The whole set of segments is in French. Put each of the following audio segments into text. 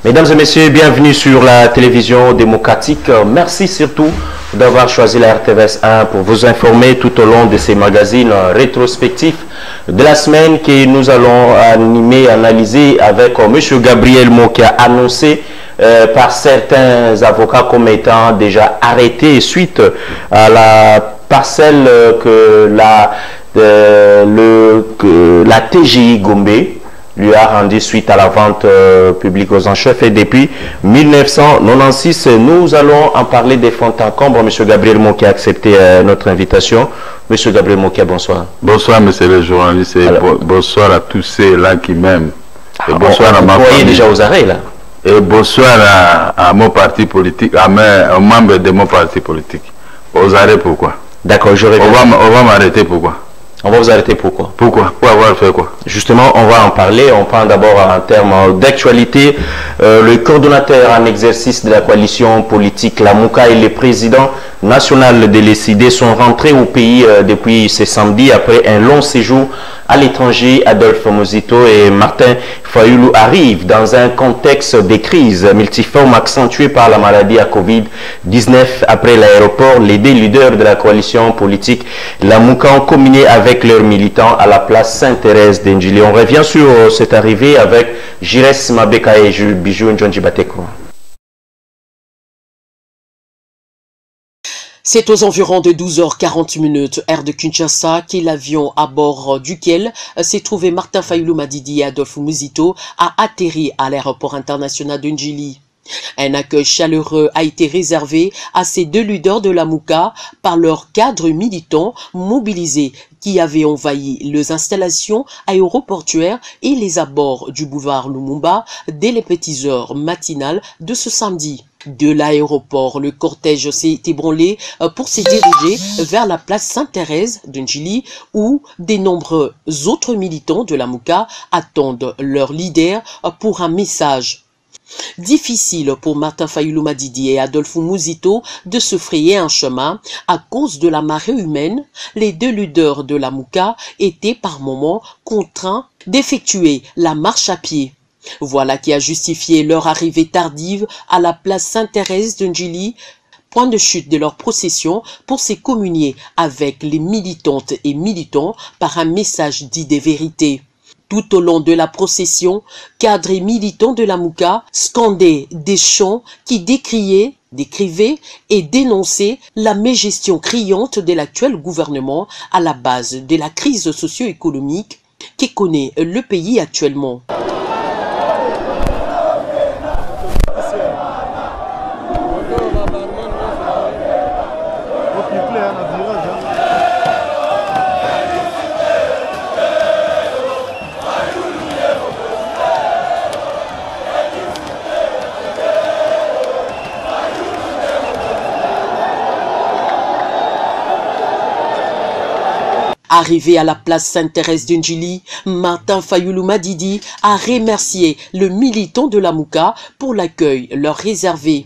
Mesdames et messieurs, bienvenue sur la télévision démocratique. Merci surtout d'avoir choisi la RTVS 1 pour vous informer tout au long de ces magazines rétrospectifs de la semaine que nous allons animer, analyser avec M. Gabriel Mokia, annoncé par certains avocats comme étant déjà arrêté suite à la parcelle que la TGI Gombe lui a rendu suite à la vente publique aux enchères. Et depuis 1996, nous allons en parler des fonds en combre. M. Gabriel Mokia a accepté notre invitation. M. Gabriel Mokia, bonsoir. Bonsoir, monsieur le journaliste. Alors, bonsoir à tous ceux-là qui m'aiment. Et bonsoir à ma famille. Vous voyez déjà aux arrêts, là. Et bonsoir à mon parti politique, à un membre de mon parti politique. Aux arrêts, pourquoi? D'accord, je reviens. On va m'arrêter, pourquoi? On va vous arrêter pourquoi? Pourquoi? Pour avoir fait quoi? Justement, on va en parler. On parle d'abord en termes d'actualité. Le coordonnateur en exercice de la coalition politique, la Mouka, et le président national de l'ECD sont rentrés au pays depuis ce samedi après un long séjour à l'étranger. Adolphe Muzito et Martin Fayulu arrivent dans un contexte de crise multiforme accentuée par la maladie à Covid-19. Après l'aéroport, les deux leaders de la coalition politique, la Mouka, ont combiné avec leurs militants à la place Sainte-Thérèse d'Ndjili. On revient sur cette arrivée avec Jires Mabeka et Jules Bijou Ndjonji Bateko. C'est aux environs de 12h40, aire de Kinshasa, que l'avion à bord duquel s'est trouvé Martin Fayulu Madidi et Adolphe Muzito a atterri à l'aéroport international de Ndjili. Un accueil chaleureux a été réservé à ces deux leaders de la Mouka par leurs cadres militants mobilisés qui avaient envahi les installations aéroportuaires et les abords du boulevard Lumumba dès les petites heures matinales de ce samedi. De l'aéroport, le cortège s'est ébranlé pour se diriger vers la place Sainte-Thérèse de Ndjili où de nombreux autres militants de la Mouka attendent leur leader pour un message. Difficile pour Martin Fayulu Madidi et Adolphe Muzito de se frayer un chemin à cause de la marée humaine. Les deux leaders de la Mouka étaient par moments contraints d'effectuer la marche à pied. Voilà qui a justifié leur arrivée tardive à la place Sainte-Thérèse de Ndjili, point de chute de leur procession, pour se communier avec les militantes et militants par un message dit de vérité. Tout au long de la procession, cadres et militants de la Mouka scandaient des chants qui décrivaient et dénonçaient la mégestion criante de l'actuel gouvernement à la base de la crise socio-économique que connaît le pays actuellement. Arrivé à la place Sainte-Thérèse de Ndjili, Martin Fayulu Madidi a remercié le militant de la Mouka pour l'accueil leur réservé.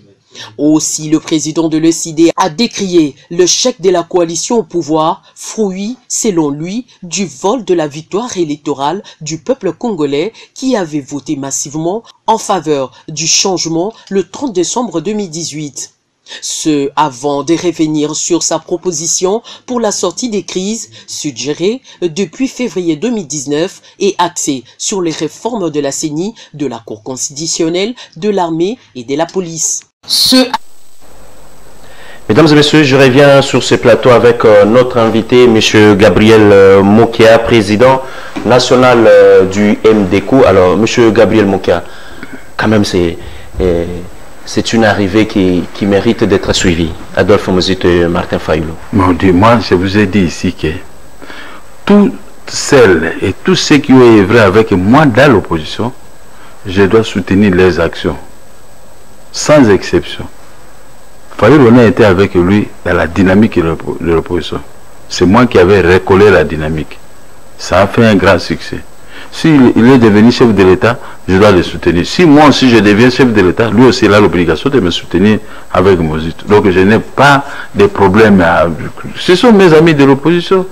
Aussi, le président de l'ECD a décrié le chèque de la coalition au pouvoir, fruit, selon lui, du vol de la victoire électorale du peuple congolais qui avait voté massivement en faveur du changement le 30 décembre 2018. Ce avant de revenir sur sa proposition pour la sortie des crises suggérée depuis février 2019 et axée sur les réformes de la CENI, de la Cour constitutionnelle, de l'armée et de la police. Mesdames et messieurs, je reviens sur ce plateau avec notre invité, M. Gabriel Mokia, président national du MDECO. Alors, M. Gabriel Mokia, quand même, c'est une arrivée qui mérite d'être suivie. Adolphe Muzito et Martin Fayulu. Mon Dieu, moi, je vous ai dit ici que toutes celles et tous ceux qui ont œuvré avec moi dans l'opposition, je dois soutenir leurs actions, sans exception. Fayulu, on a été avec lui dans la dynamique de l'opposition. C'est moi qui avais recollé la dynamique. Ça a fait un grand succès. S'il est devenu chef de l'État, je dois le soutenir. Si moi aussi je deviens chef de l'État, lui aussi il a l'obligation de me soutenir avec Muzito. Donc je n'ai pas de problème. Ce sont mes amis de l'opposition.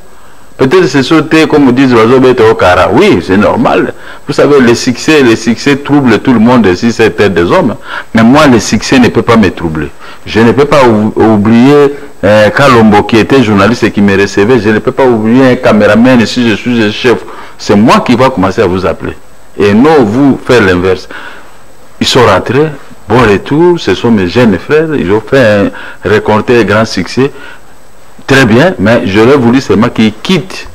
Peut-être c'est sauter, comme disent l'oiseau bête au cara. Oui, c'est normal. Vous savez, les succès troublent tout le monde si c'était des hommes. Mais moi, le succès ne peut pas me troubler. Je ne peux pas oublier Kalombo qui était journaliste et qui me recevait. Je ne peux pas oublier un caméraman si je suis un chef. C'est moi qui va commencer à vous appeler. Et non, vous faire l'inverse. Ils sont rentrés. Bon retour, ce sont mes jeunes frères. Ils ont fait récolter un grand succès. Très bien, mais j'aurais voulu seulement qu'ils quittent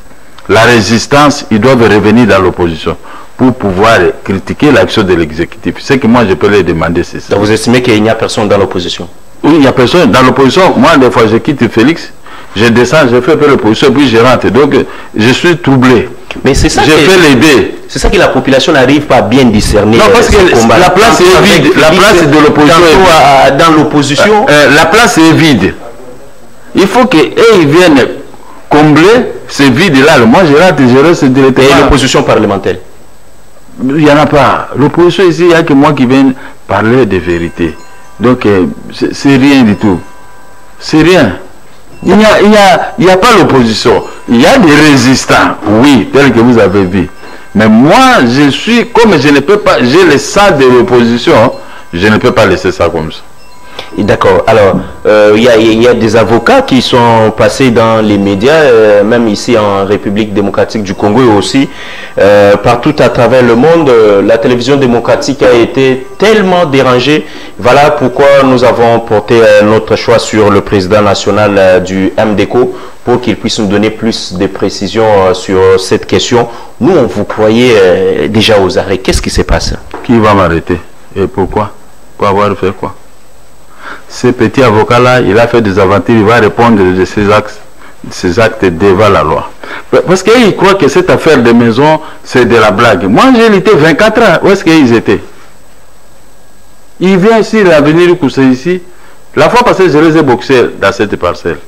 la résistance, ils doivent revenir dans l'opposition pour pouvoir critiquer l'action de l'exécutif. Ce que moi je peux leur demander, c'est ça. Donc vous estimez qu'il n'y a personne dans l'opposition? Oui, il n'y a personne. Dans l'opposition, moi des fois je quitte Félix, je descends, je fais un peu l'opposition, puis je rentre. Donc je suis troublé. Mais c'est ça je fais l'aider. C'est ça que la population n'arrive pas à bien discerner. Non, parce que la place est vide. La place de l'opposition est vide. Dans l'opposition, la place est vide. Il faut qu'ils viennent combler ce vide-là. Moi, je rate, je reste directement. Et l'opposition parlementaire? Il n'y en a pas. L'opposition ici, il n'y a que moi qui viens parler de vérité. Donc, c'est rien du tout. C'est rien. Il n'y a pas l'opposition. Il y a des résistants, oui, tels que vous avez vu. Mais moi, je suis, comme je ne peux pas, j'ai le sang de l'opposition, je ne peux pas laisser ça comme ça. D'accord. Alors, il y a des avocats qui sont passés dans les médias, même ici en République démocratique du Congo et aussi partout à travers le monde. La télévision démocratique a été tellement dérangée. Voilà pourquoi nous avons porté notre choix sur le président national du MDECO pour qu'il puisse nous donner plus de précisions sur cette question. Nous, on vous croyait déjà aux arrêts. Qu'est-ce qui se passe? Qui va m'arrêter? Et pourquoi? Pour avoir fait quoi? Ce petit avocat-là, il a fait des aventures, il va répondre de ses actes devant la loi. Parce qu'il croit que cette affaire de maison, c'est de la blague. Moi, j'ai lutté 24 ans. Où est-ce qu'ils étaient? Il vient ici, il va venir coucher ici. La fois passée, je les ai boxés dans cette parcelle.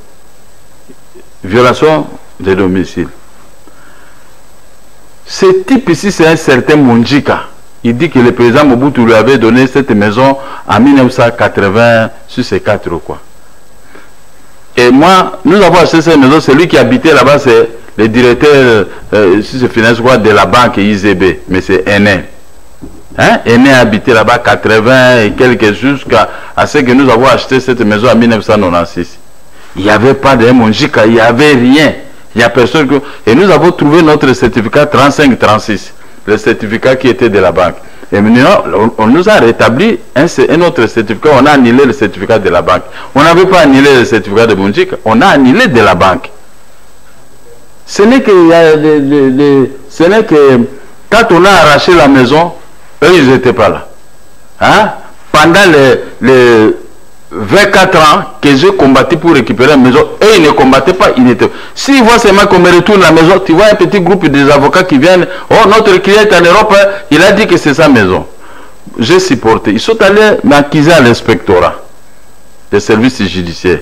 Violation de domicile. Ce type ici, c'est un certain Munjika. Il dit que le président Mobutu lui avait donné cette maison en 1980 sur ces 4 quoi. Et moi, nous avons acheté cette maison, celui qui habitait là-bas, c'est le directeur si je finance quoi, de la banque IZB, mais c'est Aîné. Hein? Aîné a habité là-bas 80 et quelques jusqu'à ce que nous avons acheté cette maison en 1996. Il n'y avait pas de Monjika, il n'y avait rien. Il n'y a personne que... Et nous avons trouvé notre certificat 3536. Le certificat qui était de la banque. Et maintenant, on nous a rétabli un autre certificat. On a annulé le certificat de la banque. On n'avait pas annulé le certificat de Munjik, on a annulé de la banque. Ce n'est que, quand on a arraché la maison, eux, ils n'étaient pas là. Hein? Pendant les 24 ans que j'ai combattu pour récupérer la maison, eux ils ne combattaient pas, ils n'étaient. S'ils voient seulement qu'on me retourne la maison, tu vois un petit groupe des avocats qui viennent, oh notre client est en Europe, il a dit que c'est sa maison. J'ai supporté. Ils sont allés m'accuser à l'inspectorat des services judiciaires.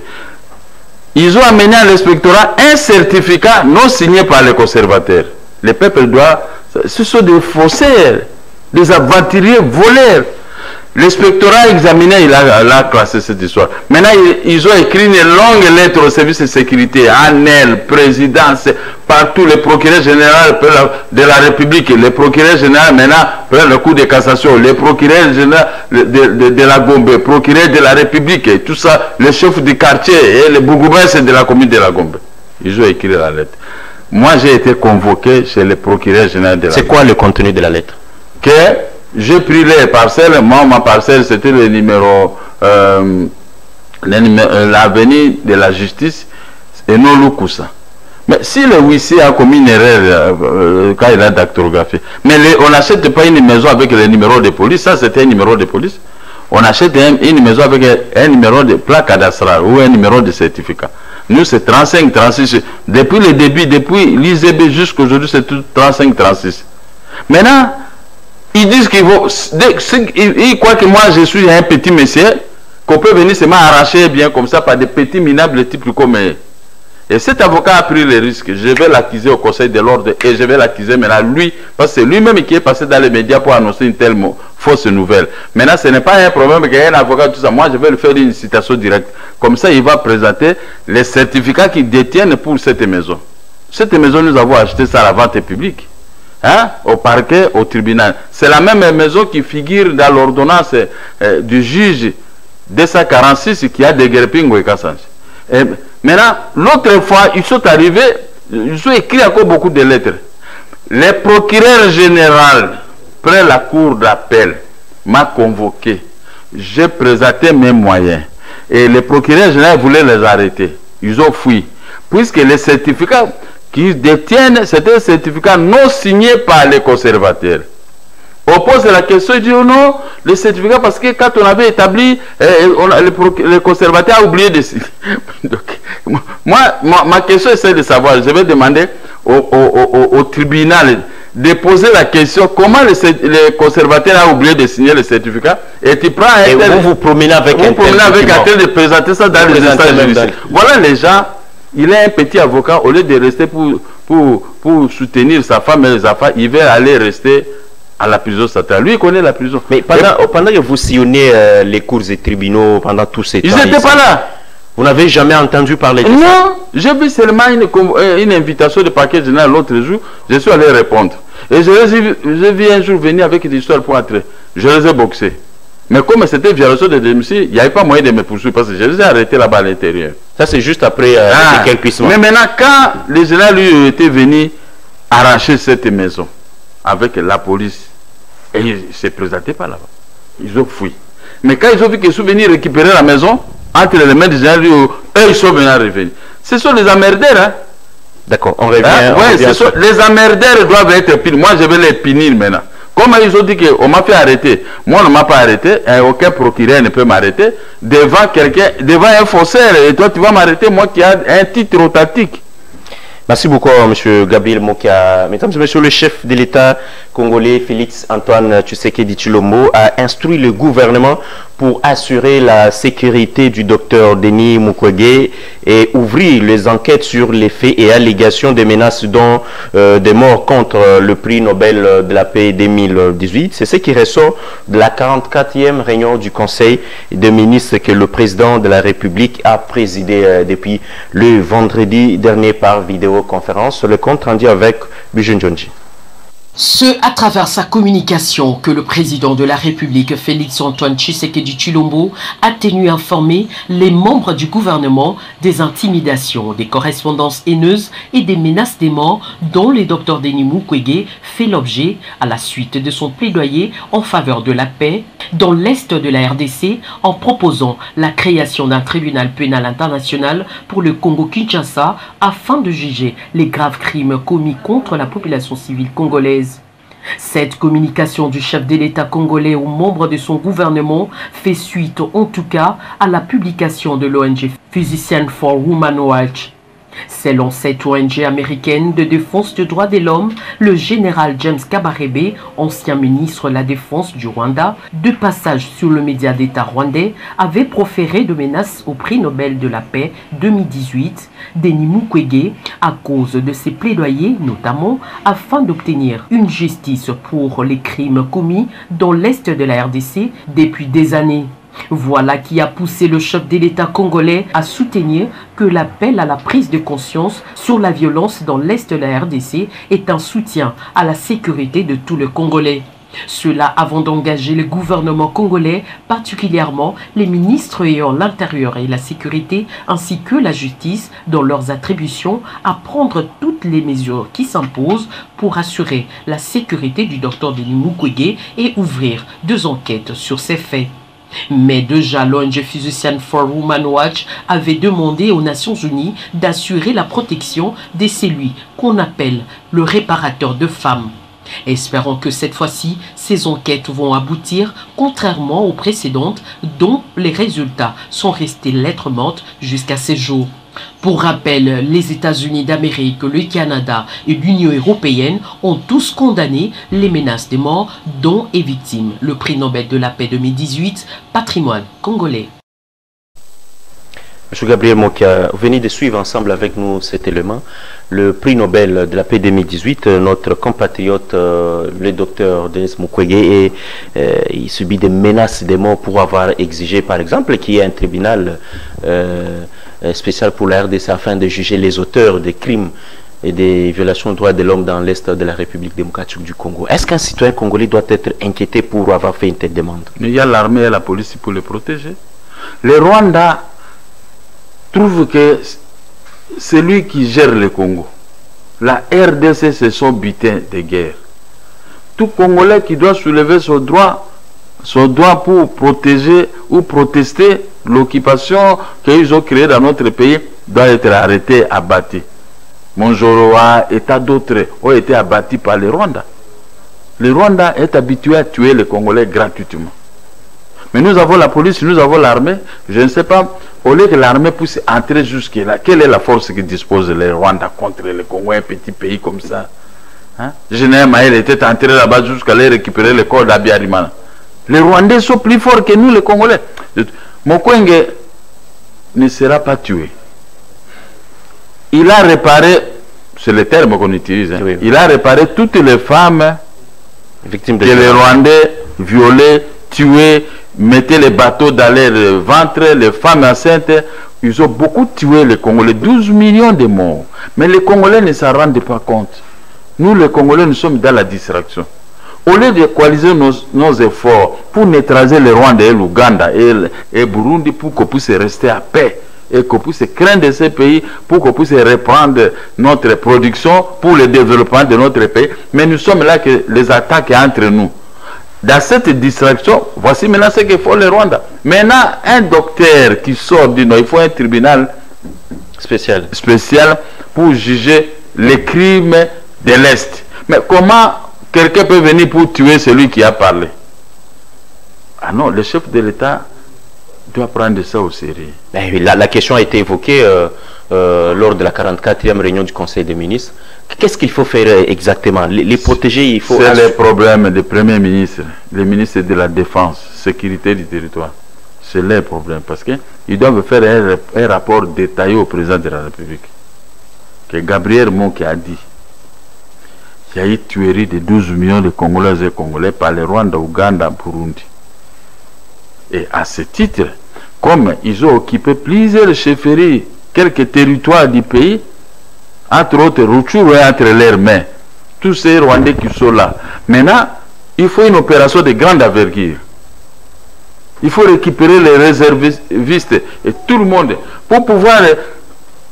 Ils ont amené à l'inspectorat un certificat non signé par les conservateurs. Le peuple doit... Ce sont des faussaires, des aventuriers voleurs. L'inspectorat a examiné, il a classé cette histoire. Maintenant, ils ont écrit une longue lettre au service de sécurité, ANEL, présidence, partout, le procureur général de la République, le procureur général maintenant, le coup de cassation, le procureur général de la Gombe, le procureur de la République, et tout ça, le chef du quartier et le bourgmestre de la commune de la Gombe. Ils ont écrit la lettre. Moi, j'ai été convoqué chez le procureur général de la Gombe. C'est quoi le contenu de la lettre? Que j'ai pris les parcelles. Moi, ma parcelle, c'était le numéro, l'avenue de la justice et non l'Oukoussa. Mais si le huissier a commis une erreur quand il a dactylographie, mais on n'achète pas une maison avec le numéro de police, ça c'était un numéro de police. On achète une maison avec un numéro de plaque cadastrale ou un numéro de certificat. Nous, c'est 35, 36. Depuis le début, depuis l'IZB jusqu'à aujourd'hui, c'est tout 35, 36. Maintenant, ils disent qu'ils vont... Ils croient que moi, je suis un petit monsieur, qu'on peut venir seulement arracher bien comme ça par des petits minables types comme... Et cet avocat a pris le risque. Je vais l'accuser au Conseil de l'ordre et je vais l'accuser maintenant lui, parce que c'est lui-même qui est passé dans les médias pour annoncer une telle fausse nouvelle. Maintenant, ce n'est pas un problème qu'il y ait un avocat, tout ça. Moi, je vais lui faire une citation directe. Comme ça, il va présenter les certificats qu'il détient pour cette maison. Cette maison, nous avons acheté ça à la vente publique. Hein, au parquet, au tribunal. C'est la même maison qui figure dans l'ordonnance du juge 246 qui a déguerpi Ngoïka Sanche. Maintenant, l'autre fois, ils sont arrivés, ils ont écrit encore beaucoup de lettres. Le procureur général, près la cour d'appel, m'a convoqué. J'ai présenté mes moyens. Et le procureur général voulait les arrêter. Ils ont fui. Puisque les certificats qu'ils détiennent, c'est un certificat non signé par les conservateurs. On pose la question, il dit oh non, le certificat, parce que quand on avait établi, le conservateur a oublié de signer. Donc, ma question est celle de savoir, je vais demander au tribunal de poser la question, comment le conservateur a oublié de signer le certificat, et tu prends un tel, vous promenez avec un tel de présenter ça dans les instances judiciaires. Voilà les gens, il est un petit avocat, au lieu de rester pour soutenir sa femme et les affaires, il va aller rester à la prison statale. Lui, il connaît la prison. Mais pendant que vous sillonnez les cours et tribunaux, pendant tous ces temps... Ils n'étaient pas là. Vous n'avez jamais entendu parler de ça? Non, j'ai vu seulement une invitation de parquet général l'autre jour. Je suis allé répondre. Et je vis un jour venir avec une histoire pour entrer. Je les ai boxés. Mais comme c'était violation de domicile, il n'y avait pas moyen de me poursuivre parce que je les ai arrêtés là-bas à l'intérieur. Ça, c'est juste après quelques Mais maintenant, quand les généraux lui étaient venus arracher cette maison avec la police, et ils ne se présentaient pas là-bas. Ils ont fui. Mais quand ils ont vu qu'ils sont venus récupérer la maison, entre les mains des généraux, eux, ils sont venus revenir. Ce sont les emmerdeurs, hein. D'accord, on revient. Les emmerdeurs doivent être punis. Moi, je vais les punir maintenant. Comme ils ont dit qu'on m'a fait arrêter, moi on ne m'a pas arrêté, et aucun procureur ne peut m'arrêter devant quelqu'un, devant un faussaire, et toi tu vas m'arrêter, moi qui ai un titre authentique. Merci beaucoup, M. Gabriel Mokia. Mesdames et messieurs, le chef de l'État congolais, Félix Antoine Tshisekedi Tshilombo, a instruit le gouvernement pour assurer la sécurité du docteur Denis Mukwege et ouvrir les enquêtes sur les faits et allégations des menaces dont des morts contre le prix Nobel de la paix 2018. C'est ce qui ressort de la 44e réunion du Conseil des ministres que le président de la République a présidé depuis le vendredi dernier par vidéoconférence. Le compte rendu avec Bujen Djonji. Ce à travers sa communication que le président de la République, Félix Antoine Tshisekedi Tshilombo, a tenu informer les membres du gouvernement des intimidations, des correspondances haineuses et des menaces des morts dont le docteur Denis Mukwege fait l'objet à la suite de son plaidoyer en faveur de la paix dans l'est de la RDC en proposant la création d'un tribunal pénal international pour le Congo-Kinshasa afin de juger les graves crimes commis contre la population civile congolaise. Cette communication du chef de l'État congolais aux membres de son gouvernement fait suite en tout cas à la publication de l'ONG Physicians for Human Rights. Selon cette ONG américaine de défense des droits de l'homme, le général James Kabarebe, ancien ministre de la Défense du Rwanda, de passage sur le média d'État rwandais, avait proféré de menaces au prix Nobel de la paix 2018, Denis Mukwege, à cause de ses plaidoyers notamment, afin d'obtenir une justice pour les crimes commis dans l'est de la RDC depuis des années. Voilà qui a poussé le chef de l'État congolais à soutenir que l'appel à la prise de conscience sur la violence dans l'est de la RDC est un soutien à la sécurité de tout le Congolais. Cela avant d'engager le gouvernement congolais, particulièrement les ministres ayant l'intérieur et la sécurité, ainsi que la justice, dans leurs attributions, à prendre toutes les mesures qui s'imposent pour assurer la sécurité du docteur Denis Mukwege et ouvrir 2 enquêtes sur ces faits. Mais déjà, l'ONG Physicians for Human Rights avait demandé aux Nations Unies d'assurer la protection de celui qu'on appelle le réparateur de femmes. Espérons que cette fois-ci, ces enquêtes vont aboutir, contrairement aux précédentes, dont les résultats sont restés lettres mortes jusqu'à ces jours. Pour rappel, les États-Unis d'Amérique, le Canada et l'Union européenne ont tous condamné les menaces de mort dont est victime le prix Nobel de la paix 2018, patrimoine congolais. M. Gabriel Mokia, vous venez de suivre ensemble avec nous cet élément. Le prix Nobel de la paix 2018, notre compatriote, le docteur Denis Mukwege, il subit des menaces de mort pour avoir exigé, par exemple, qu'il y ait un tribunal spécial pour la RDC afin de juger les auteurs des crimes et des violations des droits de l'homme dans l'Est de la République démocratique du Congo. Est-ce qu'un citoyen congolais doit être inquiété pour avoir fait une telle demande? Mais il y a l'armée et la police pour les protéger. Le Rwanda trouve que c'est lui qui gère le Congo. La RDC, c'est son butin de guerre. Tout Congolais qui doit soulever son droit pour protéger ou protester l'occupation qu'ils ont créée dans notre pays doit être arrêté, abattu. Monjoroa et tas d'autres ont été abattus par le Rwanda. Le Rwanda est habitué à tuer les Congolais gratuitement. Mais nous avons la police, nous avons l'armée. Je ne sais pas, au lieu que l'armée puisse entrer jusque-là, quelle est la force qui dispose le Rwanda contre le Congo, un petit pays comme ça? Hein? Général Maël était entré là-bas jusqu'à aller récupérer le corps d'Abiyarimana. Les Rwandais sont plus forts que nous, les Congolais. Mokwenge ne sera pas tué. Il a réparé, c'est le terme qu'on utilise, hein, oui. Il a réparé toutes les femmes victimes que les Rwandais violaient, tuaient, mettaient les bateaux dans leur ventre, les femmes enceintes. Ils ont beaucoup tué les Congolais, 12 millions de morts. Mais les Congolais ne s'en rendent pas compte. Nous, les Congolais, nous sommes dans la distraction. Au lieu de coaliser nos efforts pour neutraliser le Rwanda et l'Ouganda et Burundi pour qu'on puisse rester à paix et qu'on puisse craindre ces pays, pour qu'on puisse reprendre notre production pour le développement de notre pays. Mais nous sommes là que les attaques entre nous. Dans cette distraction, voici maintenant ce qu'il faut le Rwanda. Maintenant, un docteur qui sort du Nord, il faut un tribunal spécial pour juger les crimes de l'Est. Mais comment quelqu'un peut venir pour tuer celui qui a parlé? Ah non, le chef de l'État doit prendre ça au sérieux. La question a été évoquée lors de la 44e réunion du Conseil des ministres. Qu'est-ce qu'il faut faire exactement? Les protéger, il faut... C'est le problème des premiers ministres, les ministres de la Défense, sécurité du territoire. C'est leur problème parce qu'ils doivent faire un rapport détaillé au président de la République. Que Gabriel Monki a dit. Il y a eu tuerie de 12 millions de Congolaises et Congolais par le Rwanda, Ouganda, Burundi. Et à ce titre, comme ils ont occupé plusieurs chefferies, quelques territoires du pays, entre autres Rutshuru et entre leurs mains, tous ces Rwandais qui sont là. Maintenant, il faut une opération de grande envergure. Il faut récupérer les réservistes et tout le monde pour pouvoir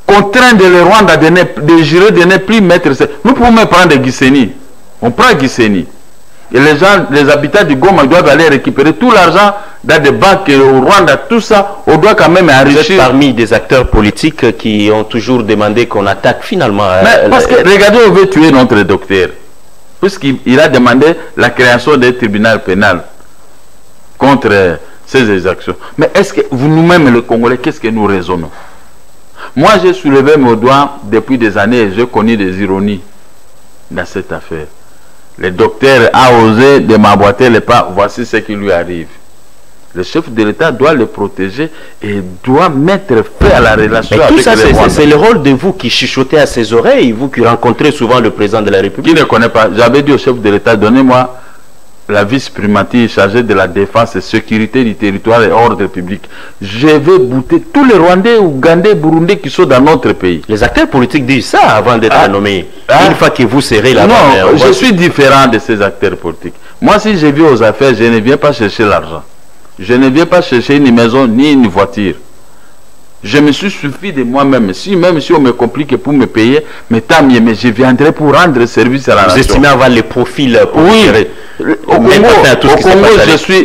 contraindre le Rwanda de jurer de ne plus mettre ça. Nous pouvons même prendre Gisenyi. On prend Gisenyi. Et les gens, les habitants du Goma doivent aller récupérer tout l'argent dans des banques au Rwanda, tout ça, on doit quand même enrichir. Vous êtes parmi des acteurs politiques qui ont toujours demandé qu'on attaque finalement. Mais parce que, regardez, on veut tuer notre docteur. Puisqu'il a demandé la création d'un tribunal pénal contre ces exactions. Mais est-ce que vous, nous-mêmes, les Congolais, qu'est-ce que nous raisonnons? Moi, j'ai soulevé mes doigts depuis des années et j'ai connu des ironies dans cette affaire. Le docteur a osé de m'aboîter les pas. Voici ce qui lui arrive. Le chef de l'État doit le protéger et doit mettre fin à la relation avec les Rwandais. C'est le rôle de vous qui chuchotez à ses oreilles, vous qui rencontrez souvent le président de la République. Qui ne connaît pas. J'avais dit au chef de l'État, donnez-moi la vice-primature chargée de la défense et sécurité du territoire et ordre public. Je vais bouter tous les Rwandais, Ougandais, Burundais qui sont dans notre pays. Les acteurs politiques disent ça avant d'être nommés. Une fois que vous serez là-bas. Non, je suis différent de ces acteurs politiques. Moi, si je viens aux affaires, je ne viens pas chercher l'argent. Je ne viens pas chercher une maison ni une voiture. Je me suis suffi de moi-même. Même si on me complique pour me payer, mais tant mieux, mais je viendrai pour rendre service à la nation. Vous estimez avoir les profils pour gérer. Au Congo,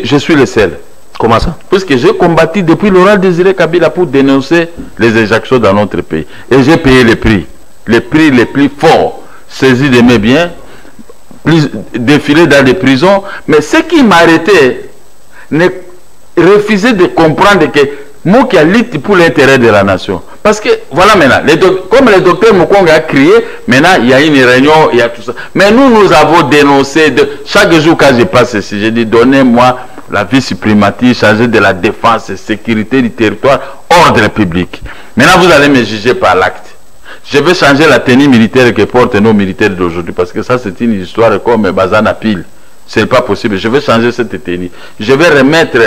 je suis le seul. Comment ça? Parce que j'ai combattu depuis Laurent Désiré Kabila pour dénoncer les exactions dans notre pays. Et j'ai payé les prix les plus forts. Saisi de mes biens, défilé dans des prisons. Mais ce qui m'arrêtait, refuser de comprendre que moi qui lutte pour l'intérêt de la nation. Parce que, voilà maintenant, comme le docteur Mukwege a crié, maintenant il y a une réunion, il y a tout ça. Mais nous avons dénoncé, chaque jour quand je passe ici, je dis, donnez-moi la vice-primature chargée de la défense et sécurité du territoire, ordre public. Maintenant vous allez me juger par l'acte. Je vais changer la tenue militaire que portent nos militaires d'aujourd'hui, parce que ça c'est une histoire comme Bazana Pile. Ce n'est pas possible. Je vais changer cette tenue. Je vais remettre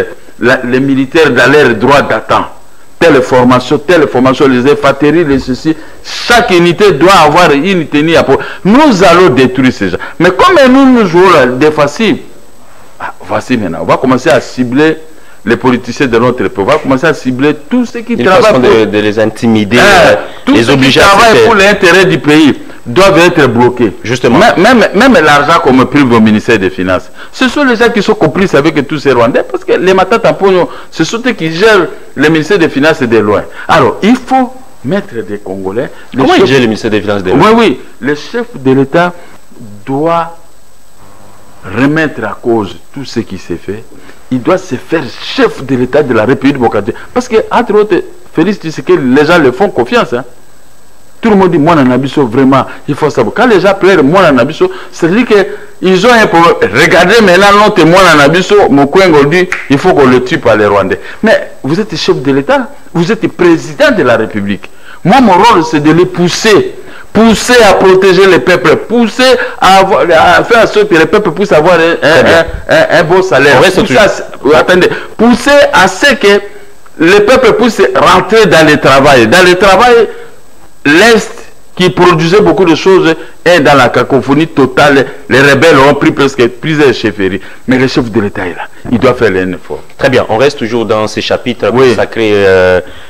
les militaires dans leur droit d'attente. telle formation, les infanteries, les ceci. Chaque unité doit avoir une tenue à portée. Nous allons détruire ces gens. Mais comme nous jouons des faciles, voici maintenant, on va commencer à cibler les politiciens de notre pays. On va commencer à cibler tous ceux qui travaillent pour... de les intimider, tous les ceux obliger qui travaillent pour l'intérêt du pays doivent être bloqués. Justement. Même l'argent qu'on me prive au ministère des Finances, ce sont les gens qui sont complices avec tous ces Rwandais, parce que les Matatampogno, ce sont eux qui gèrent le ministère des Finances de loin. Alors, il faut mettre des Congolais... Comment ils gèrent le ministère des Finances de loin? Oui, le chef de l'État doit remettre à cause tout ce qui s'est fait. Il doit se faire chef de l'État de la République démocratique. Parce que, entre autres, Félix Tshisekedi, les gens le font confiance. Hein. Tout le monde dit, moi, Nanabiso, vraiment, il faut savoir. Quand les gens pleurent, moi, Nanabiso, c'est-à-dire qu'ils ont un problème. Regardez maintenant l'autre, moi, Nanabiso, Mokwengo dit, il faut qu'on le tue par les Rwandais. Mais vous êtes chef de l'État, vous êtes président de la République. Moi, mon rôle, c'est de les pousser à protéger les peuples, pousser à faire en sorte que les peuples puissent avoir un bon salaire. Pousser à ce que les peuples puissent rentrer dans le travail. Dans le travail, l'Est qui produisait beaucoup de choses est dans la cacophonie totale. Les rebelles ont pris presque plusieurs chefferies. Mais le chef de l'État est là. Il doit faire un effort. Très bien. On reste toujours dans ces chapitres consacrés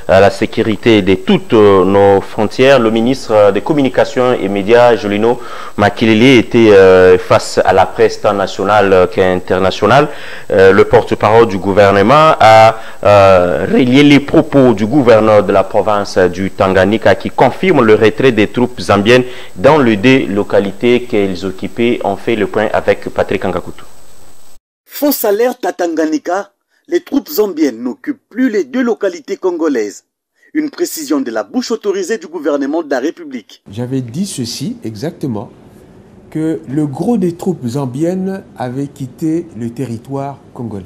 à la sécurité de toutes nos frontières. Le ministre des Communications et Médias, Jolino Makilili, était face à la presse tant nationale qu'internationale. Le porte-parole du gouvernement a relié les propos du gouverneur de la province du Tanganyika qui confirme le retrait des troupes zambiennes dans les deux localités qu'elles occupaient. On fait le point avec Patrick Angakutu. Fausse alerte à Tanganyika, les troupes zambiennes n'occupent plus les deux localités congolaises. Une précision de la bouche autorisée du gouvernement de la République. J'avais dit ceci exactement, que le gros des troupes zambiennes avait quitté le territoire congolais.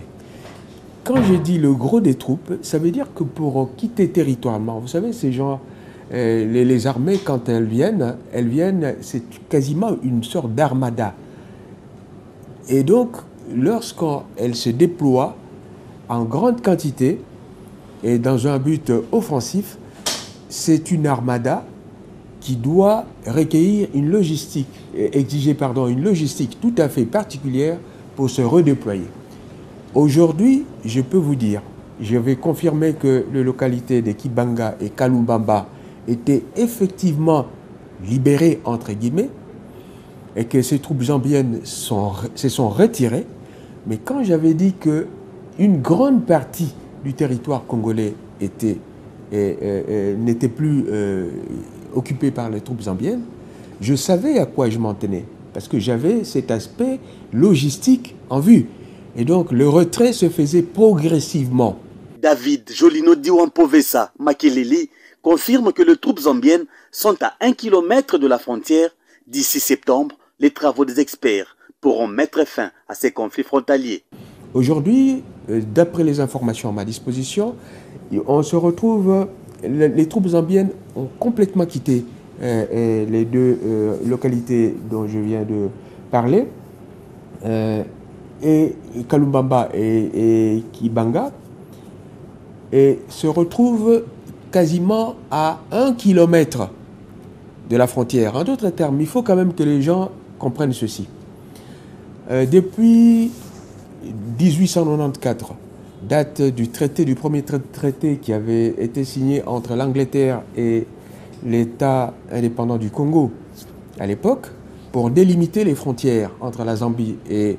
Quand j'ai dit le gros des troupes, ça veut dire que pour quitter territorialement, vous savez, ces gens, les armées, quand elles viennent, c'est quasiment une sorte d'armada. Et donc, lorsqu'elles se déploient en grande quantité et dans un but offensif, c'est une armada qui doit recueillir une logistique, exiger une logistique tout à fait particulière pour se redéployer. Aujourd'hui, je peux vous dire, je vais confirmer que les localités de Kibanga et Kalumbamba étaient effectivement libérées, entre guillemets, et que ces troupes zambiennes se sont retirées. Mais quand j'avais dit qu'une grande partie du territoire congolais n'était plus occupée par les troupes zambiennes, je savais à quoi je m'en tenais, parce que j'avais cet aspect logistique en vue. Et donc le retrait se faisait progressivement. David Jolino Diwampovesa Makilili confirme que les troupes zambiennes sont à 1 kilomètre de la frontière. D'ici septembre, les travaux des experts pourront mettre fin à ces conflits frontaliers. Aujourd'hui, d'après les informations à ma disposition, on se retrouve, les troupes zambiennes ont complètement quitté les deux localités dont je viens de parler, et Kalumbamba et Kibanga, et se retrouvent quasiment à 1 kilomètre de la frontière. En d'autres termes, il faut quand même que les gens comprennent ceci. Depuis 1894, date du premier traité qui avait été signé entre l'Angleterre et l'État indépendant du Congo à l'époque, pour délimiter les frontières entre la Zambie et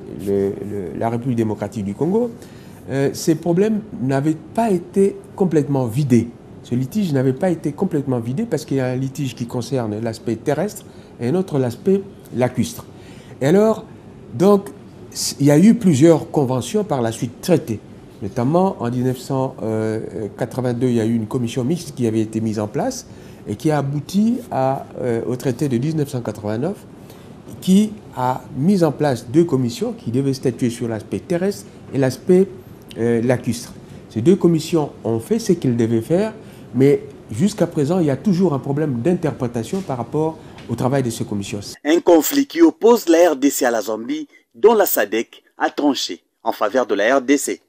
la République démocratique du Congo, ces problèmes n'avaient pas été complètement vidés. Ce litige n'avait pas été complètement vidé parce qu'il y a un litige qui concerne l'aspect terrestre et un autre l'aspect lacustre. Et alors, donc, il y a eu plusieurs conventions par la suite traitées. Notamment, en 1982, il y a eu une commission mixte qui avait été mise en place et qui a abouti au traité de 1989, qui a mis en place 2 commissions qui devaient statuer sur l'aspect terrestre et l'aspect lacustre. Ces 2 commissions ont fait ce qu'elles devaient faire, mais jusqu'à présent, il y a toujours un problème d'interprétation par rapport au travail de ces commissions. Un conflit qui oppose la RDC à la Zambie, dont la SADC a tranché en faveur de la RDC.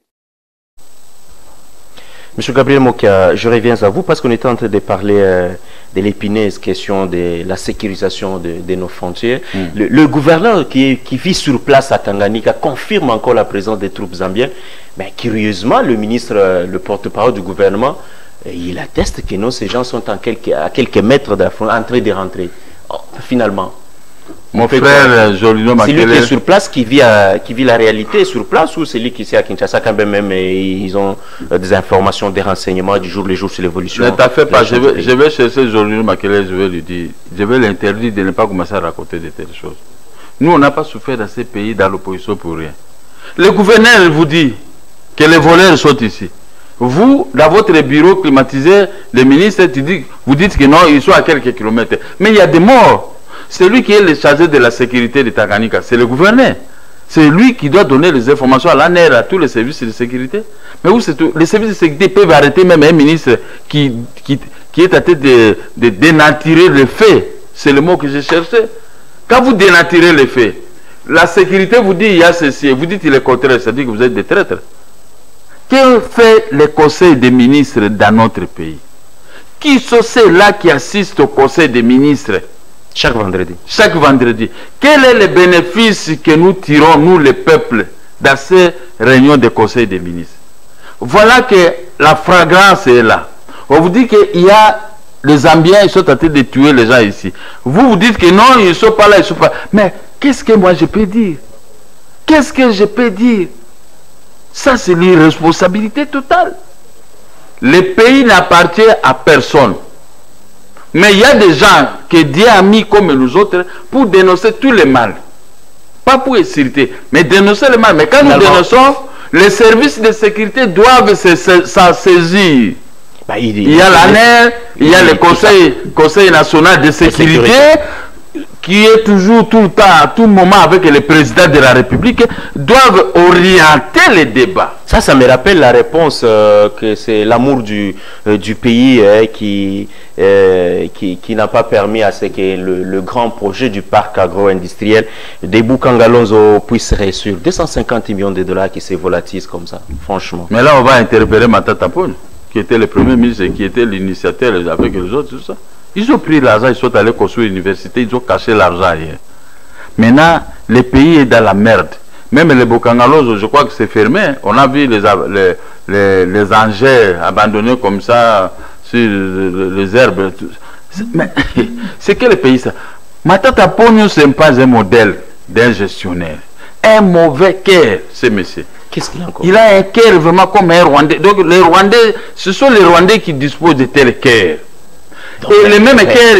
Monsieur Gabriel Mokia, je reviens à vous parce qu'on était en train de parler de l'épineuse question de la sécurisation de nos frontières. Le gouverneur qui vit sur place à Tanganyika confirme encore la présence des troupes zambiennes. Mais curieusement, le ministre, le porte-parole du gouvernement, il atteste que non, ces gens sont à quelques mètres de la frontière, en train de rentrer. Oh, finalement. Mon frère Jolino Makele. C'est lui qui est sur place, qui vit la réalité sur place, ou c'est lui qui est à Kinshasa quand même, ils ont des informations, des renseignements du jour le jour sur l'évolution. Ne t'en fais pas, je vais chercher Jolino Makele, je vais lui dire, je vais l'interdire de ne pas commencer à raconter de telles choses. Nous, on n'a pas souffert dans ces pays, dans l'opposition pour rien. Le gouverneur vous dit que les voleurs sont ici. Vous, dans votre bureau climatisé, les ministres, vous dites que non, ils sont à quelques kilomètres. Mais il y a des morts. Celui qui est le chargé de la sécurité de Tanganyika, c'est le gouverneur. C'est lui qui doit donner les informations à l'ANR, à tous les services de sécurité. Mais où c'est tout? Les services de sécurité peuvent arrêter même un ministre qui est à tête de dénaturer les faits. C'est le mot que j'ai cherché. Quand vous dénaturez les faits, la sécurité vous dit il y a ceci, et vous dites il est contraire, c'est-à-dire que vous êtes des traîtres. Que fait le conseil des ministres dans notre pays? Qui sont ceux-là qui assistent au conseil des ministres? Chaque vendredi. Chaque vendredi. Quel est le bénéfice que nous tirons, nous les peuples, dans ces réunions de conseil des ministres? Voilà que la fragrance est là. On vous dit qu'il y a les Zambiens, ils sont en train de tuer les gens ici. Vous dites que non, ils ne sont pas là, ils ne sont pas... Mais qu'est-ce que moi je peux dire? Qu'est-ce que je peux dire? Ça, c'est l'irresponsabilité totale. Le pays n'appartient à personne. Mais il y a des gens que Dieu a mis comme nous autres pour dénoncer tout le mal. Pas pour insulter, mais dénoncer le mal. Mais quand nous dénonçons, les services de sécurité doivent s'en saisir. Il y a l'ANR, il y a le Conseil national de sécurité, qui est toujours tout le temps, à tout moment avec le président de la République, doivent orienter les débats. Ça me rappelle la réponse que c'est l'amour du pays qui n'a pas permis à ce que le grand projet du parc agro-industriel des Bukangalonzo puisse réussir. 250 millions de dollars qui se volatilisent comme ça, franchement. Mais là, on va interpeller Matata Ponyo, qui était le premier ministre et qui était l'initiateur avec les autres, tout ça. Ils ont pris l'argent, ils sont allés construire l'université, ils ont caché l'argent ailleurs. Maintenant, le pays est dans la merde. Même les Bukangalonzo, je crois que c'est fermé. On a vu les engins abandonnés comme ça sur les herbes. Mais c'est quel pays ça? Matata Ponyo, ce n'est pas un modèle d'un gestionnaire. Un mauvais cœur, ce monsieur. Qu'est-ce qu'il a encore? Il a un cœur vraiment comme un Rwandais. Donc les Rwandais, ce sont les Rwandais qui disposent de tel cœur. Et le même cœur,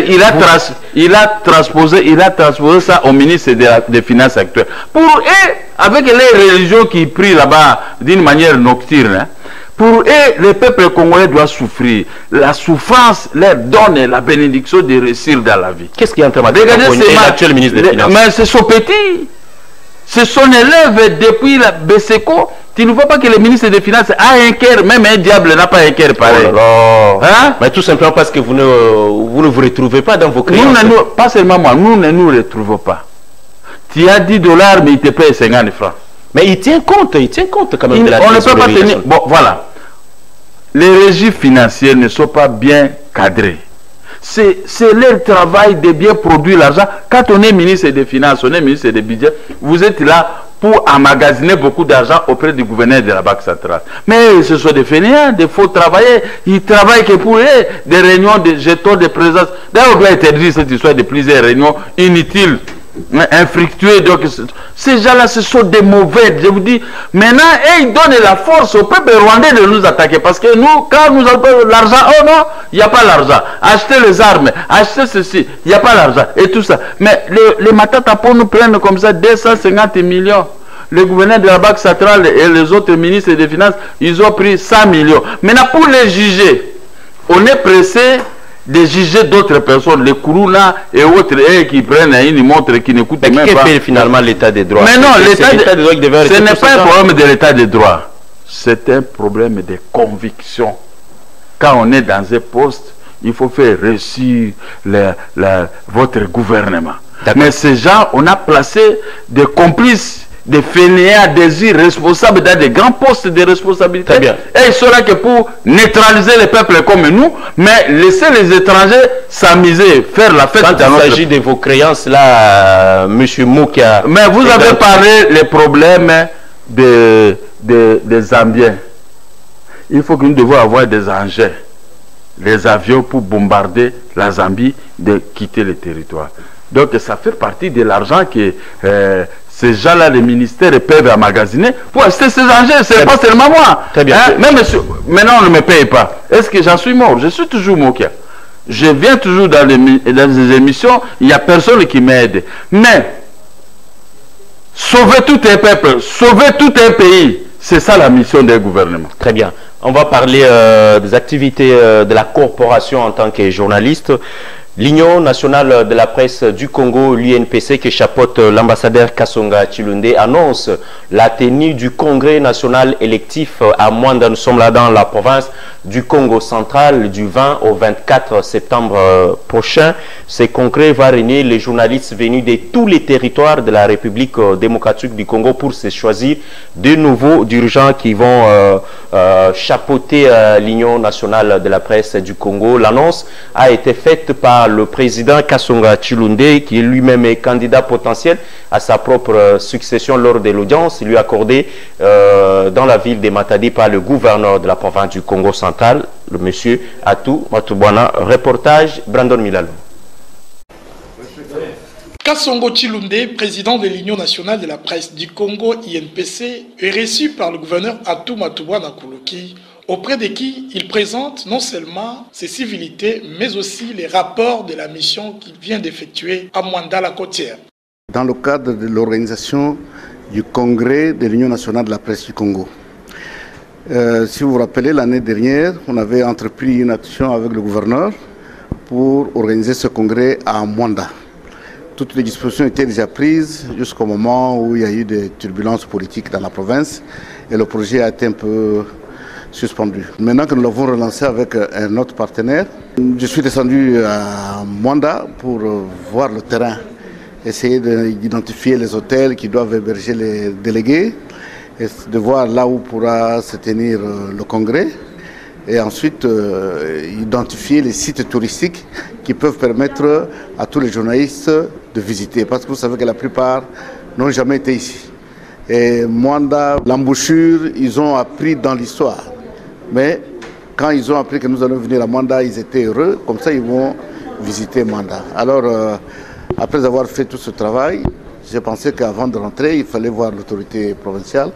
il a transposé ça au ministre des Finances actuel. Pour eux, avec les religions qui prient là-bas d'une manière nocturne, hein, pour eux, le peuple congolais doit souffrir. La souffrance leur donne la bénédiction de réussir dans la vie. Qu'est-ce qui est en train de faire l'actuel ministre des Finances? Mais c'est son petit. C'est son élève depuis la BSECO. Tu ne vois pas que le ministre des Finances a un cœur, même un diable n'a pas un cœur pareil. Oh là là. Hein? Mais tout simplement parce que vous ne vous retrouvez pas dans vos créances. Pas seulement moi, nous ne nous retrouvons pas. Tu as 10 $, mais il te paye 50 francs. Mais il tient compte quand même de la on ne peut pas tenir. Bon, voilà. Les régies financières ne sont pas bien cadrées. C'est leur travail de bien produire l'argent. Quand on est ministre des Finances, on est ministre des Budgets, vous êtes là pour emmagasiner beaucoup d'argent auprès du gouverneur de la Banque centrale. Mais ce sont des fainéants, des faux travailleurs. Ils travaillent que pour eux, des réunions de jetons de présence. D'ailleurs, on doit interdire cette histoire de plusieurs réunions inutiles, infructueuses. Donc, ces gens-là, ce sont des mauvais. Je vous dis, maintenant, ils donnent la force au peuple rwandais de nous attaquer. Parce que nous, quand nous avons l'argent, oh non, il n'y a pas l'argent. Acheter les armes, acheter ceci, il n'y a pas l'argent. Et tout ça. Mais les Matata Ponyo nous prennent comme ça 250 millions. Le gouverneur de la Banque centrale et les autres ministres des Finances, ils ont pris 100 millions. Maintenant, pour les juger, on est pressé de juger d'autres personnes, les Kourouna et autres, qui prennent une montre qui n'écoutent même pas. Mais qui fait finalement l'état des droits? Mais non, l'état des droits, ce n'est pas un problème de l'état des droits. C'est un problème de conviction. Quand on est dans un poste, il faut faire réussir votre gouvernement. Mais ces gens, on a placé des complices des fainéants, des irresponsables dans des grands postes de responsabilité. Très bien. Et il sera que pour neutraliser les peuples comme nous, mais laisser les étrangers s'amuser, faire la fête. Quand il s'agit de vos créances, là, Monsieur Mokia... Mais vous avez parlé des problèmes des Zambiens. Il faut que nous devons avoir des engins, les avions pour bombarder la Zambie, de quitter le territoire. Donc ça fait partie de l'argent que ces gens-là, les ministères, peuvent emmagasiner pour acheter ces engins. Ce n'est pas seulement moi. Très bien. Hein? Même maintenant, on ne me paye pas. Est-ce que j'en suis mort? Je suis toujours Mokia. Je viens toujours dans les émissions, il n'y a personne qui m'aide. Mais sauver tout un peuple, sauver tout un pays, c'est ça la mission des gouvernements. Très bien. On va parler des activités de la corporation en tant que journaliste. L'Union nationale de la presse du Congo, l'UNPC, qui chapeaute l'ambassadeur Kasonga Chilunde, annonce la tenue du congrès national électif à Mwanda. Nous sommes là dans la province du Congo central du 20 au 24 septembre prochain. Ce congrès va réunir les journalistes venus de tous les territoires de la République démocratique du Congo pour se choisir de nouveaux dirigeants qui vont chapeauter l'Union nationale de la presse du Congo. L'annonce a été faite par le président Kasonga Chilunde, qui lui-même est candidat potentiel à sa propre succession lors de l'audience lui accordée dans la ville de Matadi par le gouverneur de la province du Congo central, le monsieur Atou Matubwana. Reportage Brandon Milalo. Kasongo Chilunde, président de l'Union nationale de la presse du Congo, INPC, est reçu par le gouverneur Atou Matubwana Kuluki, auprès de qui il présente non seulement ses civilités, mais aussi les rapports de la mission qu'il vient d'effectuer à Mwanda-la-Côtière. Dans le cadre de l'organisation du congrès de l'Union nationale de la presse du Congo. Si vous vous rappelez, l'année dernière, on avait entrepris une action avec le gouverneur pour organiser ce congrès à Mwanda. Toutes les dispositions étaient déjà prises jusqu'au moment où il y a eu des turbulences politiques dans la province et le projet a été un peu suspendu. Maintenant que nous l'avons relancé avec un autre partenaire, je suis descendu à Mwanda pour voir le terrain, essayer d'identifier les hôtels qui doivent héberger les délégués, et de voir là où pourra se tenir le congrès, et ensuite identifier les sites touristiques qui peuvent permettre à tous les journalistes de visiter, parce que vous savez que la plupart n'ont jamais été ici. Et Mwanda, l'embouchure, ils ont appris dans l'histoire. Mais quand ils ont appris que nous allons venir à Mwanda, ils étaient heureux. Comme ça, ils vont visiter Mwanda. Alors, après avoir fait tout ce travail, j'ai pensé qu'avant de rentrer, il fallait voir l'autorité provinciale,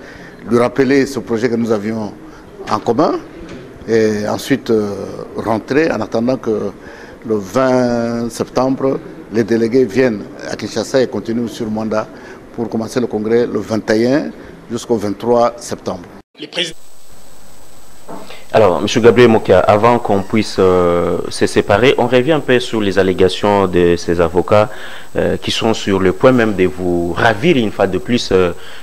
lui rappeler ce projet que nous avions en commun, et ensuite rentrer en attendant que le 20 septembre, les délégués viennent à Kinshasa et continuent sur Mwanda pour commencer le congrès le 21 jusqu'au 23 septembre. Alors, M. Gabriel Mokia, avant qu'on puisse se séparer, on revient un peu sur les allégations de ces avocats qui sont sur le point même de vous ravir une fois de plus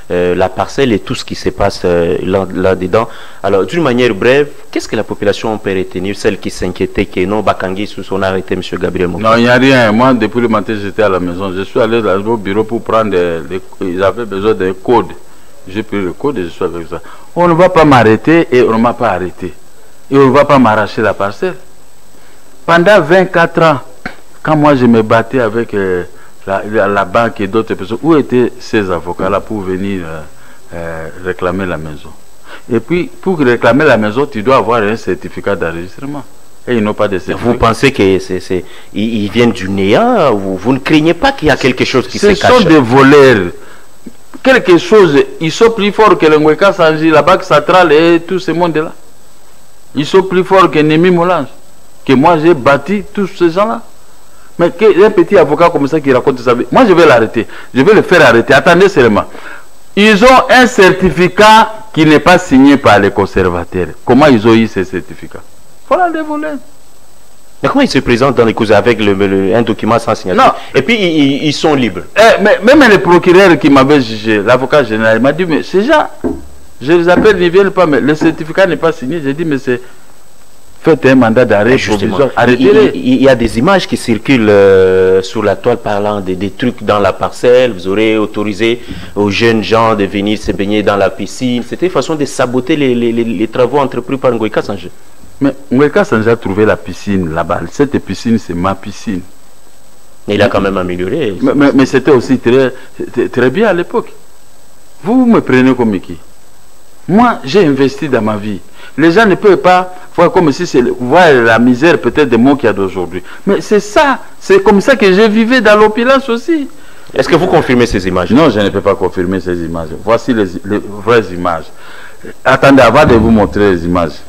la parcelle et tout ce qui se passe là-dedans. Alors, d'une manière brève, qu'est-ce que la population peut retenir, celle qui s'inquiétait que non, Bakangi sous son arrêté, M. Gabriel Mokia? Non, il n'y a rien. Moi, depuis le matin, j'étais à la maison. Je suis allé au bureau pour prendre ils avaient besoin d'un code. J'ai pris le code et je suis avec ça. On ne va pas m'arrêter et on ne m'a pas arrêté. Et on ne va pas m'arracher la parcelle. Pendant 24 ans, quand moi je me battais avec la banque et d'autres personnes, où étaient ces avocats-là pour venir réclamer la maison? Et puis, pour réclamer la maison, tu dois avoir un certificat d'enregistrement. Et ils n'ont pas de certificat. Vous pensez qu'ils viennent du néant? Vous ne craignez pas qu'il y a quelque chose qui se cache? Ce sont des voleurs. Quelque chose, ils sont plus forts que le Ngweka Sanji, la Banque centrale et tout ce monde-là. Ils sont plus forts que Némi Molange, que moi j'ai bâti tous ces gens-là. Mais un petit avocat comme ça qui raconte ça, moi je vais l'arrêter, je vais le faire arrêter. Attendez seulement. Ils ont un certificat qui n'est pas signé par les conservateurs. Comment ils ont eu ce certificat? Voilà des voleurs. Mais comment ils se présentent dans les causes avec un document sans signature? Non. Et puis ils sont libres. Mais même le procureur qui m'avait jugé, l'avocat général, m'a dit, mais ces gens, je les appelle, ils ne viennent pas, mais le certificat n'est pas signé. J'ai dit, mais c'est Faites un mandat d'arrêt provisoire. Arrêtez-les. Il y a des images qui circulent sur la toile parlant des trucs dans la parcelle. Vous aurez autorisé aux jeunes gens de venir se baigner dans la piscine. C'était une façon de saboter les travaux entrepris par Ngoïka Sanje. Mais Ngoïka Sanje a trouvé la piscine là-bas. Cette piscine, c'est ma piscine. Mais il a quand même amélioré. Mais c'était aussi très bien à l'époque. Vous me prenez comme qui? Moi, j'ai investi dans ma vie. Les gens ne peuvent pas voir comme si c'est voir la misère peut-être des mots qu'il y a d'aujourd'hui. Mais c'est ça, c'est comme ça que je vivais dans l'opulence aussi. Est-ce que vous confirmez ces images? Non, je ne peux pas confirmer ces images. Voici les vraies images. Attendez, avant de vous montrer les images.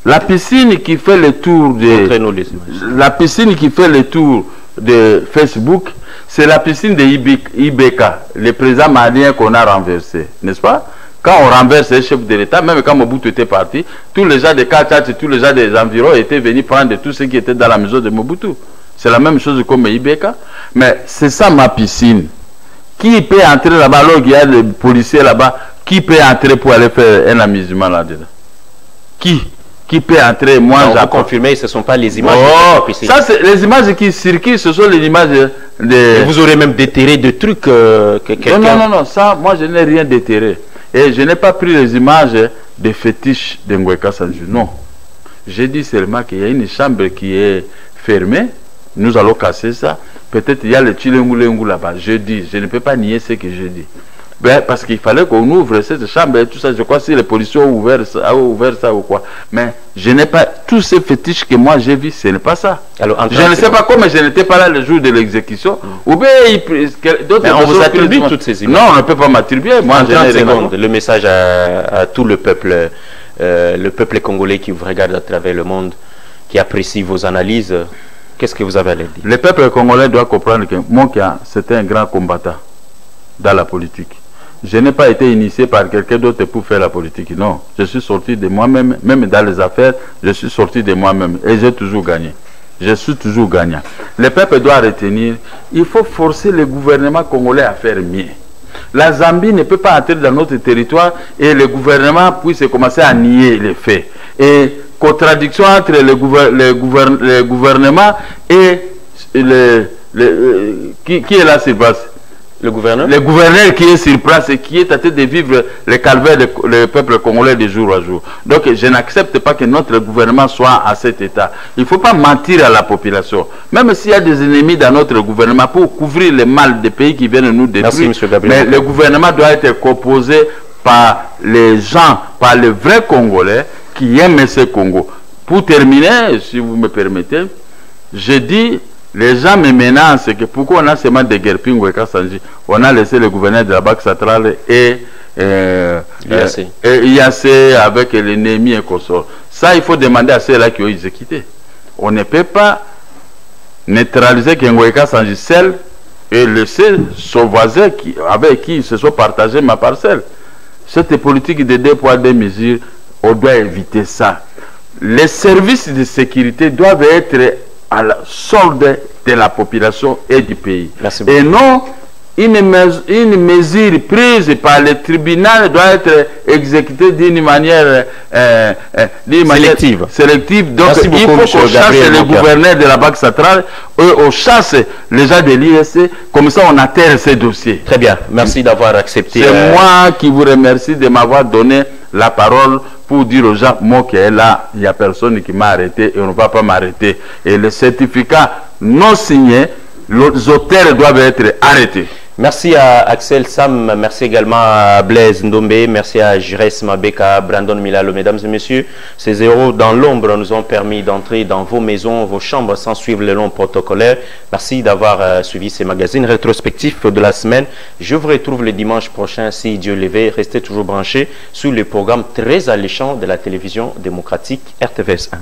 La piscine qui fait le tour de... La piscine qui fait le tour de Facebook, c'est la piscine de Ibeka, le président malien qu'on a renversé, n'est-ce pas? Quand on renverse le chef de l'État, même quand Mobutu était parti, tous les gens de Katach, tous les gens des environs étaient venus prendre tout ce qui était dans la maison de Mobutu. C'est la même chose comme Ibeka. Mais c'est ça ma piscine. Qui peut entrer là-bas alors qu'il y a des policiers là-bas? Qui peut entrer pour aller faire un amusement là-dedans? Qui peut entrer? Moi, j'ai confirmé, ce ne sont pas les images. Oh, ça, c'est les images qui circulent, ce sont les images de... Et vous aurez même déterré des trucs que quelqu'un... Non, ça, moi, je n'ai rien déterré. Et je n'ai pas pris les images des fétiches de Ngoïka Sanje. Non. J'ai dit seulement qu'il y a une chambre qui est fermée. Nous allons casser ça. Peut-être il y a le Chilengu là-bas. Je dis, je ne peux pas nier ce que je dis. Ben, parce qu'il fallait qu'on ouvre cette chambre et tout ça. Je crois que si les policiers ont ouvert ça ou quoi. Mais je n'ai pas tous ces fétiches que moi j'ai vus, ce n'est pas ça. Alors, je ne sais pas comment je n'étais pas là le jour de l'exécution. Ou bien on vous attribue toutes ces images. Non, on ne peut pas m'attribuer. Moi, le message à tout le peuple congolais qui vous regarde à travers le monde, qui apprécie vos analyses. Qu'est-ce que vous avez à leur dire? Le peuple congolais doit comprendre que Mokia, c'était un grand combattant dans la politique. Je n'ai pas été initié par quelqu'un d'autre pour faire la politique. Non, je suis sorti de moi-même, même dans les affaires, je suis sorti de moi-même et j'ai toujours gagné. Je suis toujours gagnant. Le peuple doit retenir, il faut forcer le gouvernement congolais à faire mieux. La Zambie ne peut pas entrer dans notre territoire et le gouvernement puisse commencer à nier les faits. Et contradiction entre le gouvernement et qui est là sur place? Le gouverneur? Le gouverneur qui est sur place et qui est en train de vivre le calvaire du peuple congolais de jour à jour. Donc je n'accepte pas que notre gouvernement soit à cet état. Il ne faut pas mentir à la population. Même s'il y a des ennemis dans notre gouvernement pour couvrir le mal des pays qui viennent nous détruire. Merci, M. Gabriel. Mais le gouvernement doit être composé par les gens, par les vrais Congolais qui aiment ce Congo. Pour terminer, si vous me permettez, je dis... Les gens me menacent que pourquoi on a seulement des guerpings Ngoïka Sanje, on a laissé le gouverneur de la Banque centrale et IAC avec l'ennemi et consort. Ça, il faut demander à ceux-là qui ont exécuté. On ne peut pas neutraliser Ngoïka Sanje seul et laisser son voisin avec qui ils se sont partagés ma parcelle. Cette politique de 2 poids 2 mesures, on doit éviter ça. Les services de sécurité doivent être à la solde de la population et du pays. Et non, une mesure prise par le tribunal doit être exécutée d'une manière sélective. Donc il faut qu'on chasse le gouverneur de la Banque centrale, on chasse les gens de l'ISC, comme ça on atterre ces dossiers. Très bien, merci d'avoir accepté. C'est moi qui vous remercie de m'avoir donné la parole pour dire aux gens, moi qui est là, il n'y a personne qui m'a arrêté et on ne va pas m'arrêter. Et les certificats non signés, les auteurs doivent être arrêtés. Merci à Axel Sam, merci également à Blaise Ndombe, merci à Jires Mabeka, Brandon Milalo. Mesdames et messieurs, ces héros dans l'ombre nous ont permis d'entrer dans vos maisons, vos chambres sans suivre les longs protocolaires. Merci d'avoir suivi ces magazines rétrospectifs de la semaine. Je vous retrouve le dimanche prochain si Dieu le veut. Restez toujours branchés sur les programmes très alléchants de la télévision démocratique RTVS 1.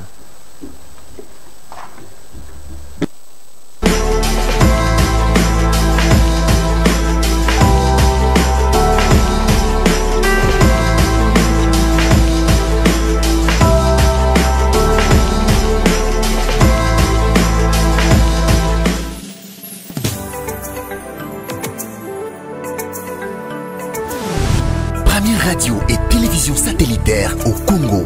Radio et télévision satellitaire au Congo.